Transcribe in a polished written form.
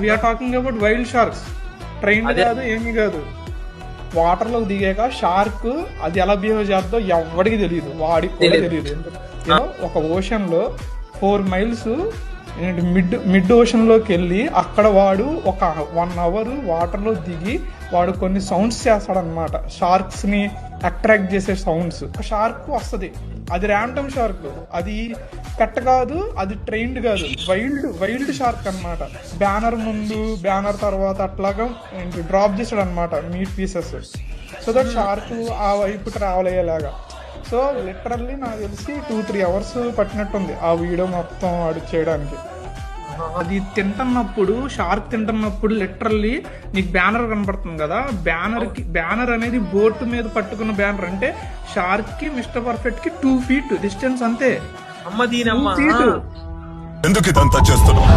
We are talking about wild sharks. Train కాదు, ఏమీ కాదు. వాటర్ లోకి దిగాక షార్క్ అది ఎలా బిహేవ్ చేద్దో ఎవరికి తెలియదు, వాడికి కూడా తెలియదు. ఒక ఓషన్ లో 4 మైల్స్ మిడ్ ఓషన్ లోకి వెళ్ళి అక్కడ వాడు ఒక 1 అవర్ వాటర్ లో దిగి వాడు కొన్ని సౌండ్స్ చేస్తాడనమాట, షార్క్స్ ని అట్రాక్ట్ చేసే సౌండ్స్. షార్క్ వస్తుంది, అది ర్యాండమ్ షార్క్, అది పెట్ట కాదు, అది ట్రైన్డ్ కాదు, వైల్డ్ షార్క్ అనమాట. బ్యానర్ ముందు బ్యానర్ తర్వాత అట్లాగా డ్రాప్ చేసాడు అనమాట meet pieces, so that shark ఆ వైపు ట్రావెల్ అయ్యేలాగా. సో లిటరల్లీ నాకు తెలిసి 2-3 అవర్స్ పట్టినట్టుంది ఆ వీడియో మొత్తం వాడు చేయడానికి. అది తింటున్నప్పుడు, షార్క్ తింటున్నప్పుడు లిటరల్లీ నీకు బ్యానర్ కనపడుతుంది కదా, బ్యానర్ అనేది బోట్ మీద పట్టుకున్న బ్యానర్. అంటే షార్క్ కి మిస్టర్ పర్ఫెక్ట్ కి 2 feet డిస్టెన్స్ అంతే. 2 feet. ఎందుకు ఇదంతా చేస్తున్నావు?